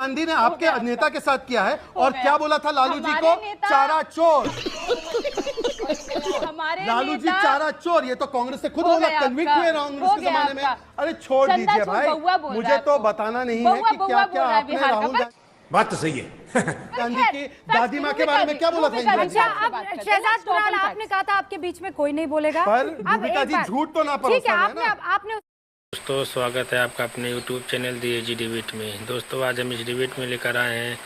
गांधी ने आपके नेता के साथ किया है। और क्या बोला था लालू जी को? चारा चोर। लालू जी चारा चोर, ये तो कांग्रेस से खुद बोला, कन्विक्ट हुए कांग्रेस के जमाने में। अरे छोड़ दीजिए भाई, मुझे तो बताना नहीं है कि क्या क्या आपने राहुल गांधी। बात तो सही है। गांधी की दादी माँ के बारे में क्या बोला था? अच्छा, अब शहजाद कुरान आपने कहा था आपके बीच में कोई नहीं बोलेगा, पर रूबिका जी झूठ तो ना ठीक है, आपने दोस्तों स्वागत है आपका अपने यूट्यूब चैनल दी एजी डिबेट में। दोस्तों आज हम इस डिबेट में लेकर आए हैं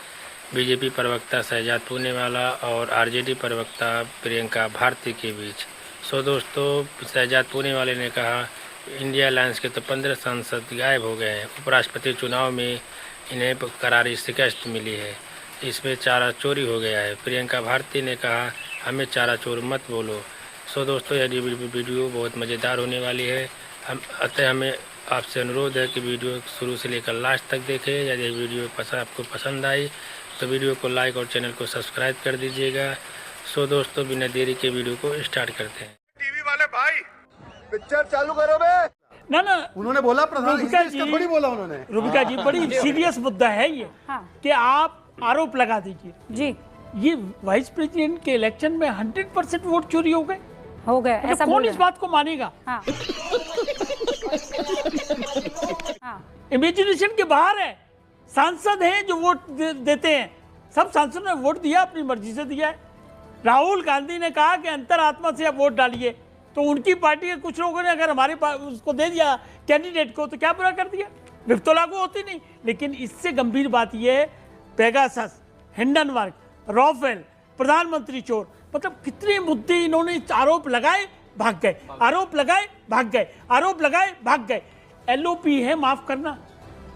बीजेपी प्रवक्ता शहजाद पूनेवाला और आरजेडी प्रवक्ता प्रियंका भारती के बीच। दोस्तों शहजाद पूनेवाले ने कहा इंडिया अलायंस के तो 15 सांसद गायब हो गए हैं, उपराष्ट्रपति चुनाव में इन्हें करारी शिकस्त मिली है, इसमें चारा चोरी हो गया है। प्रियंका भारती ने कहा हमें चारा चोर मत बोलो। दोस्तों यह वीडियो बहुत मज़ेदार होने वाली है, अतः हमें आपसे अनुरोध है कि वीडियो शुरू से लेकर लास्ट तक देखें। यदि वीडियो आपको पसंद आई तो वीडियो को लाइक और चैनल को सब्सक्राइब कर दीजिएगा। दोस्तों बिना देरी के वीडियो को स्टार्ट करते हैं। टीवी वाले भाई पिक्चर चालू करो बे। ना उन्होंने बोला प्रधान इसका थोड़ी बोला उन्होंने। रूबिका जी बड़ी सीरियस मुद्दा है ये, कि आप आरोप लगा दीजिए जी, ये वाइस प्रेसिडेंट के इलेक्शन में 100% वोट चोरी हो गए ऐसा कौन इस बात को मानेगा? हाँ। इमेजिनेशन के बाहर है। सांसद हैं जो वोट देते हैं, सब सांसदों ने वोट दिया, अपनी मर्जी से दिया है। राहुल गांधी ने कहा कि अंतरात्मा से आप वोट डालिए, तो उनकी पार्टी के कुछ लोगों ने अगर हमारे उसको दे दिया कैंडिडेट को, तो क्या बुरा कर दिया? विप तो लागू होती नहीं। लेकिन इससे गंभीर बात यह है, पेगासस, हिंडनबर्ग, राफेल, प्रधानमंत्री चोर, मतलब कितने मुद्दे इन्होंने आरोप लगाए भाग गए, आरोप लगाए भाग गए, आरोप लगाए भाग गए। एलओपी है, माफ करना,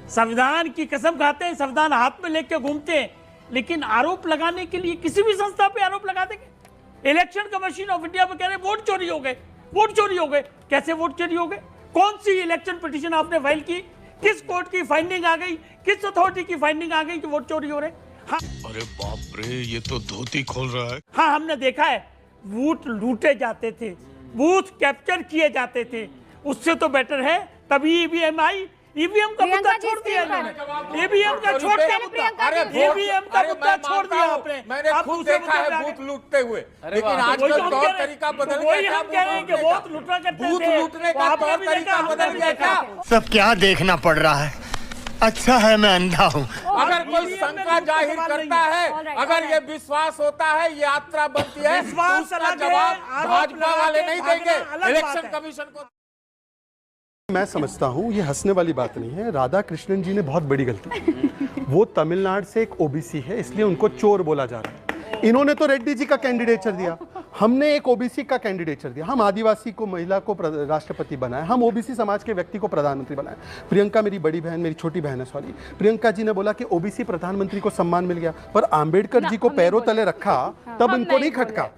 संविधान की कसम खाते हैं, संविधान हाथ में लेके घूमते हैं, लेकिन आरोप लगाने के लिए किसी भी संस्था पे आरोप लगा देंगे। इलेक्शन कमीशन ऑफ इंडिया में कह रहे वोट चोरी हो गए, वोट चोरी हो गए। कैसे वोट चोरी हो गए? कौन सी इलेक्शन पिटीशन आपने फाइल की? किस कोर्ट की फाइंडिंग आ गई? किस अथॉरिटी की फाइंडिंग आ गई कि वोट चोरी हो रहे? हाँ, अरे बाप रे, ये तो धोती खोल रहा है। हाँ, हमने देखा है, बूथ लूटे जाते थे, बूथ कैप्चर किए जाते थे। उससे तो बेटर है तभी ईवीएम आई। ईवीएम का मुद्दा छोड़ दिया इन्होंने, ईवीएम का छोड़ दिया मुद्दा, ईवीएम का मुद्दा छोड़ दिया आपने। मैंने खुद देखा है बूथ लूटते हुए, लेकिन आजकल तौर तरीका बदल गया। हम कह रहे हैं कि बूथ लूटा करते थे, बूथ लूटने का तौर तरीका बदल गया क्या? सब क्या देखना पड़ रहा है? अच्छा है मैं अंधा हूँ। अगर कोई शंका जाहिर करता है, अगर ये विश्वास होता है, ये यात्रा बनती है, तो उसका जवाब भाजपा वाले नहीं देंगे इलेक्शन कमीशन को। मैं समझता हूँ ये हंसने वाली बात नहीं है। राधा कृष्णन जी ने बहुत बड़ी गलती की। वो तमिलनाडु से एक ओबीसी है, इसलिए उनको चोर बोला जा रहा है। इन्होंने तो रेड्डी जी का कैंडिडेचर दिया, हमने एक ओबीसी का कैंडिडेचर दिया। हम आदिवासी को, महिला को राष्ट्रपति बनाए, हम ओबीसी समाज के व्यक्ति को प्रधानमंत्री बनाए। प्रियंका मेरी बड़ी बहन, मेरी छोटी बहन है, सॉरी, प्रियंका जी ने बोला कि ओबीसी प्रधानमंत्री को सम्मान मिल गया, पर आम्बेडकर जी को पैरों तले रखा तब इनको नहीं खटका,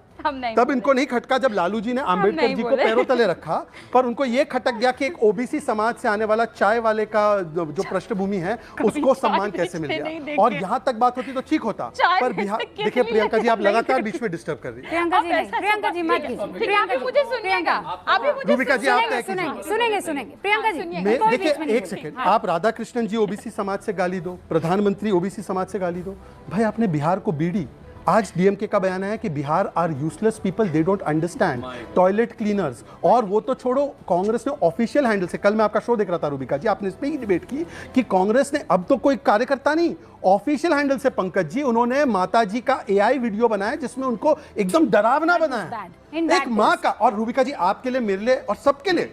तब इनको नहीं खटका जब लालू जी ने आम्बेडकर जी को पैरों तले रखा। पर उनको ये खटक गया कि एक ओबीसी समाज से आने वाला चाय वाले का जो पृष्ठभूमि है उसको सम्मान कैसे मिल गया। और यहाँ तक बात होती तो ठीक होता, पर बिहार देखिए प्रियंका जी, आप लगातार बीच में डिस्टर्ब कर रही है। प्रियंका जी मत कीजिए, मुझे सुनिएगा, रूबिका जी आप सुनेंगे प्रियंका जी। देखिए एक सेकंड, आप राधा कृष्णन जी ओबीसी समाज से गाली दो, प्रधानमंत्री ओबीसी समाज से गाली दो, भाई आपने बिहार को बीड़ी। आज डीएमके का बयान है कि Bihar are useless people, they don't understand, toilet cleaners. और वो तो छोड़ो, कांग्रेस ने ऑफिशियल हैंडल से, कल मैं आपका शो देख रहा था रूबिका जी, आपने इस पे ही डिबेट की कि कांग्रेस ने अब तो कोई कार्यकर्ता नहीं, ऑफिशियल हैंडल से पंकज जी, उन्होंने माता जी का एआई वीडियो बनाया जिसमें उनको एकदम डरावना बनाया, एक माँ का। और रूबिका जी आपके लिए, मेरे लिए और सबके लिए,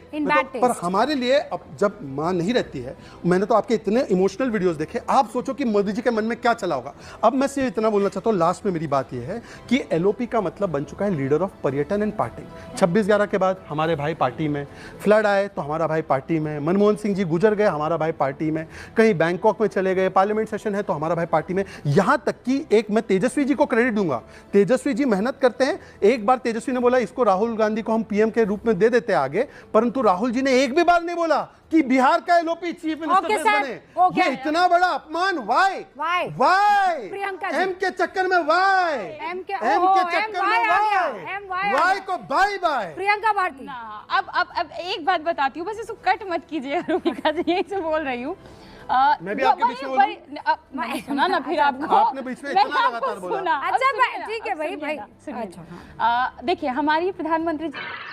पर हमारे लिए अब जब माँ नहीं रहती है, मैंने तो आपके इतने इमोशनल वीडियोस देखे, आप सोचो कि मोदी जी के मन में क्या चला होगा। अब मैं सिर्फ इतना बोलना चाहता हूँ लास्ट में, मेरी बात यह है कि एलओपी का मतलब बन चुका है लीडर ऑफ पर्यटन एंड पार्टी। 26/11 के बाद हमारे भाई पार्टी में, फ्लड आए तो हमारा भाई पार्टी में, मनमोहन सिंह जी गुजर गए, हमारा भाई पार्टी में, कहीं बैंकॉक में चले गए, पार्लियामेंट सेशन है तो हमारा भाई पार्टी में। यहां तक कि एक मैं तेजस्वी जी को क्रेडिट दूंगा, तेजस्वी जी मेहनत करते हैं। एक बार तेजस्वी ने बोला इसको राहुल गांधी को हम पीएम के रूप में दे देते आगे, परंतु राहुल जी ने एक भी बार नहीं बोला कि बिहार का एलओपी चीफ मिनिस्टर बने। ये इतना बड़ा अपमान, वाई एम के चक्कर में, एम के चक्कर में वाई को बाय बाय। प्रियंका भारती, अब एक बात बताती हूँ, बस इसको कट मत कीजिए रूबिका जी, यही से बोल रही हूँ। मैं भी आपके बीच में बोलूं? मैंने सुना ना फिर आपको, आपने बीच में इतना मैंने आपको लगातार बोला। सुना। अब अच्छा सुनिए ना, ठीक है भाई भाई सुनिए अच्छा ना। देखिए हमारी प्रधानमंत्री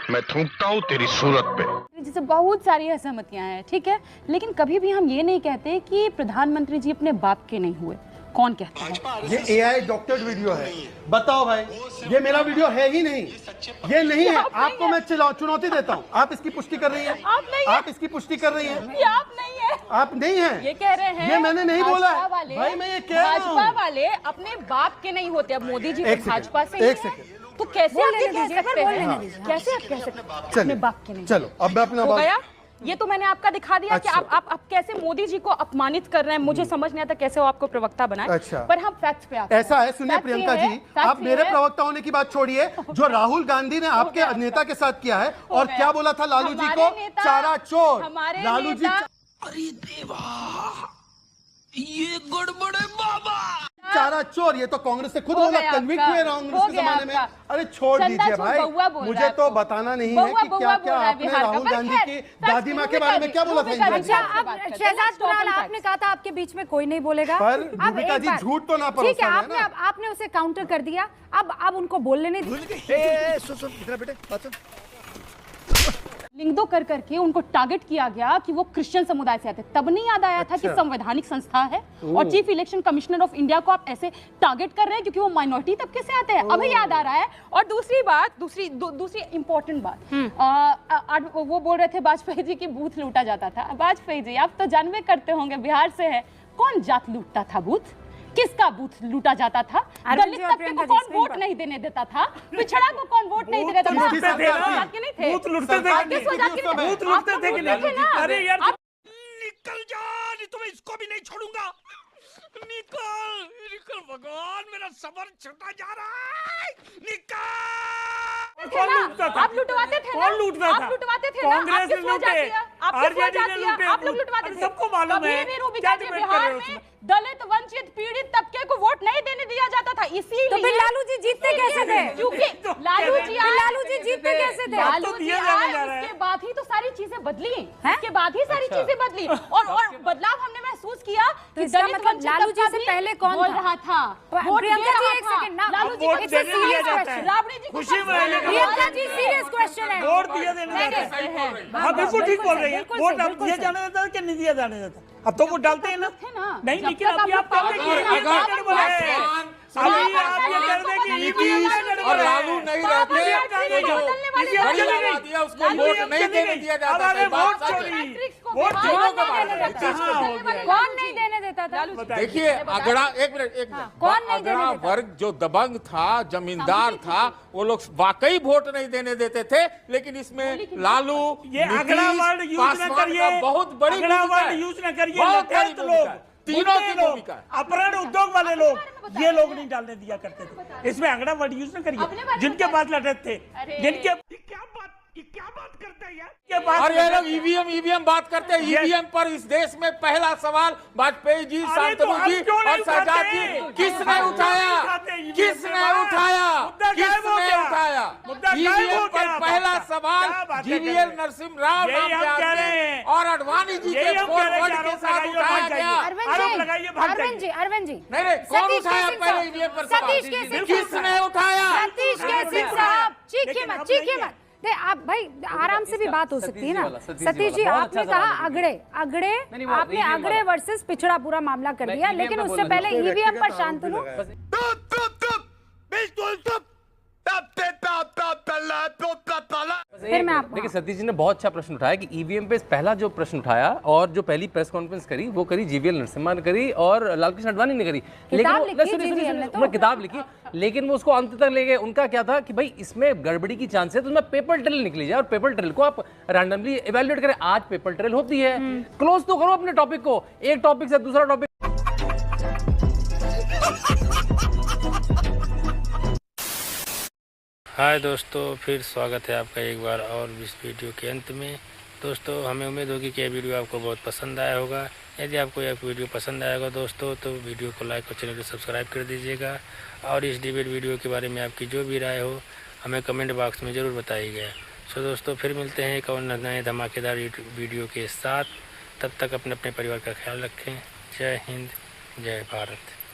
मैं थूकता हूँ तेरी सूरत पे। जैसे बहुत सारी असहमतियां हैं, ठीक है, लेकिन कभी भी हम ये नहीं कहते कि प्रधानमंत्री जी अपने बाप के नहीं हुए। कौन कहता है? ये AI डॉक्टर्ड वीडियो है। बताओ भाई, ये मेरा वीडियो है ही नहीं, ये नहीं है। आपको मैं चुनौती देता हूँ, आप इसकी पुष्टि कर रही हैं? आप नहीं है। आप इसकी पुष्टि कर रही हैं? ये आप नहीं है, आप नहीं हैं। ये कह रहे हैं। ये मैंने नहीं बोला है। भाजपा वाले- भाई मैं ये कह रहा हूँ। भाजपा वाले अपने बाप के नहीं होते। अब मोदी जी एक तो भाजपा से सेकंड, ही एक हैं। सेकंड। तो कैसे आप ये कह दीजिए, सकते बोलने हैं? दीजिए, हाँ। कैसे आप कह सकते हैं अपने चलिए बाप के नहीं? चलो, अब मैं अपना हो बात गया। ये तो मैंने आपका दिखा दिया कि अच्छा। आप कैसे मोदी जी को अपमानित कर रहे हैं। मुझे समझ नहीं आता कैसे वो आपको प्रवक्ता बनाए। अच्छा। पर हम फैक्ट्स पे आते हैं। ऐसा है, सुनिए Facts प्रियंका ये है, जी, facts आप ये मेरे है। प्रवक्ता होने की बात छोड़िए। जो राहुल गांधी ने आपके गया। नेता के साथ किया है, और गया। क्या बोला था लालू जी हमारे को? नेता- चारा चोर। हमारे लालू जी नेता- अरे देवा, ये गड़बड़ है बाबा। चारा चोर, ये तो कांग्रेस से खुद हो बोला, गया कन्विक्ट आपका, हुए कांग्रेस हो के गया जमाने में। आपका। अरे छोड़ चंदा दीजिए चोर भाई, बउआ बोल रहा मुझे है तो आपको। बताना नहीं है बउआ कि बउआ क्या बोल क्या रहा है आपने बिहार का। राहुल पर गांधी खैर, की facts दादी माँ के रूबिका बारे में जी, क्या बोला था रूबिका इंदिरा जी, जी? अच्छा बात अब करते हैं। Shahzad Let's talk Kunal, on facts. आपने कहा था आपके बीच में कोई नहीं बोलेगा। पर अब रूबिका एक जी, बात- झूठ तो ना ठीक है, परोसा है आपने ना। आपने उसे काउंटर कर दिया। अब उनको बोलने नहीं दी। सुन इधर बेटे बात सुन। लिंगदो कर करके उनको टारगेट किया गया कि वो क्रिश्चियन समुदाय से आते। तब नहीं याद आया था कि अच्छा। संवैधानिक संस्था है और chief election commissioner of India को आप ऐसे टारगेट कर रहे हैं क्योंकि वो माइनॉरिटी तबके से आते हैं। अभी याद आ रहा है। और दूसरी बात, दूसरी इंपॉर्टेंट बात, वो बोल रहे थे वाजपेयी जी की बूथ लूटा जाता था। वाजपेयी जी, आप तो जानवे करते होंगे, बिहार से है, कौन जात लूटता था बूथ? किसका बूथ लूटा जाता था? दलित तबके को कौन वोट नहीं देने देता था? पिछड़ा को कौन वोट नहीं देने देता था? लूटते थे ना। जात के नहीं थे। बूथ लूटते थे सरकार कि ने नहीं? किस वजह के लिए? बूथ आप लूटते तो थे कि लूटते नहीं? थे ना। अरे यार, आप- निकल जा, नहीं तो मैं इसको भी नहीं छोड़ूंगा। निकल निकल, भगवान मेरा सबर छूटा जा रहा है। निकल। कौन लूटता था? आप लुटवाते थे ना? कौन लूटता था? आप लुटवाते थे ना? कांग्रेस आप किस ने वजह लूटे, किया? आप किस RJD वजह ने किया? लूटे, आप लोग लुटवाते अरे थे। सबको मालूम कभी है। भी रूबिका क्या जी, डिबेट कर बिहार रहे हो में उसमें? दलित वंचित पीड़ित तबके को वोट नहीं देने दिया जाता था। इसीलिए तो फिर लालू जी जीतते कैसे थे? क्योंकि लालू जी आए, लालू जी जीतते कैसे थे? लालू जी दिया जाने आए, जा रहा है। उसके बाद ही तो सारी चीजें बदली। उसके बाद ही सारी चीजें बदली और बदलाव हमने महसूस किया कि इसका दलित मतलब वंचित लालू जी तबका से भी पहले कौन बोल था? रहा था, वोट प्रियंका दे जी, रहा एक था। सेकंड ना। लालू जी वोट एक देने serious दिया जाता question। है। राबड़ी जी को खुशी सब मनाने का प्रियंका बात जी सीरियस क्वेश्चन है। वोट दिया देने जाता है। कहते हैं। हाँ बिल्कुल ठीक बोल रही है। बिल्कुल वोट सही, अब बिल्कुल दिया सही। जाने देता है कि नहीं दिया जाने देता? अब तो वो डालते हैं ना। थे ना। नहीं, जब लेकिन तक अभी आप आप कहते हैं कि अगर- EVM का गड़बड़ है। अभी आप ये कह रहे हैं कि EVM का गड़बड़ और है। लालू नहीं रहते EVM जो बदलने वाली बड़ी चली गई। आबादी है उसको लालू वोट EVM नहीं चली देने गई। दिया जाता अब था। अरे बात वोट सच है। चोरी। को वोट बिहार तीनों में का बात नहीं है। देता था। हाँ, हो गया। कौन नहीं देने देता था? देखिए अगड़ा एक मिनट कौन नहीं देने अगड़ा देता? वर्ग जो दबंग था, जमींदार था, वो लोग वाकई वोट नहीं देने देते थे। लेकिन इसमें लालू, ये अगड़ा नीतीश, वर्ड यूज न पासवान करिए। का बहुत बड़ी अगड़ा भूमिका वर्ड है। यूज न करिए। बहुत बड़ी लठैत भूमिका लोग, है। तीनों बुड्ढे की लोग, भूमिका है। अपराध उद्योग वाले लोग, ये लोग नहीं डालने दिया करते थे। इसमें अगड़ा वर्ड यूज न अपने बारे करिए। में जिनके पास लठैत थे, अरे। जिनके क्या बात करता है यार? के पास और ये लठैत लोग थे। ईवीएम बात करते हैं। Yes. ईवीएम पर इस देश में पहला सवाल वाजपेयी जी, अरे तो शांतनु हम जी क्यों नहीं और शहजाद उठाते? जी किसने हम क्यों उठाया? नहीं उठाते EVM किसने पे बात? उठाया? मुद्दा गायब हो किसने गया। उठाया? मुद्दा गायब हो ईवीएम पर गया पहला आपका। क्या सवाल बातें कर जीवीएल रहे हैं? नरसिम्हा राव यही हम नाम कह के रहे आदमी हैं। और अडवाणी जी यही के हम कह रहे हैं फॉरवर्ड कि के आरोप साथ लगाइए और उठाया भाग गया। जाइए। आरोप लगाइए, भाग अरविंद जी, जाइए। अरविंद जी, नहीं नहीं, कौन सतीश उठाया केसिंग पहले साहब, ईवीएम पर सवाल? सतीश केसिंग किसने उठाया? सतीश केसिंग साहब, चीखिए मत, चीखिए मत। नहीं आप भाई आराम से भी बात हो सकती है ना। सतीश जी, आपने कहा अगड़े आपने अगड़े वर्सेस पिछड़ा पूरा मामला कर दिया, लेकिन उससे पहले ईवीएम पर शांतनु। फिर मैं आप देखिए सतीश जी ने बहुत अच्छा प्रश्न उठाया कि ईवीएम पे पहला जो प्रश्न उठाया और जो पहली प्रेस कॉन्फ्रेंस करी वो करी जीवीएल नरसिम्हा ने करी और लालकृष्ण आडवाणी ने करी। किताब वो- लिखी सुनिए, GVL ने तो। उन्होंने किताब लिखी, लेकिन वो उसको अंत तक ले गए। उनका क्या था कि भाई इसमें गड़बड़ी की चांस है तो उसमें पेपर ट्रेल निकली जाए और पेपर ट्रेल को आप रैंडमली इवेल्युएट करें। आज पेपर ट्रेल होती है, क्लोज तो करो अपने टॉपिक को, एक टॉपिक से दूसरा टॉपिक। हाय दोस्तों, फिर स्वागत है आपका एक बार और इस वीडियो के अंत में। दोस्तों हमें उम्मीद होगी कि यह वीडियो आपको बहुत पसंद आया होगा। यदि आपको यह वीडियो पसंद आया होगा दोस्तों तो वीडियो को लाइक और चैनल को सब्सक्राइब कर दीजिएगा और इस डिबेट वीडियो के बारे में आपकी जो भी राय हो हमें कमेंट बॉक्स में ज़रूर बताइएगा। सो दोस्तों फिर मिलते हैं एक और नए धमाकेदार वीडियो के साथ। तब तक अपने अपने परिवार का ख्याल रखें। जय हिंद, जय भारत।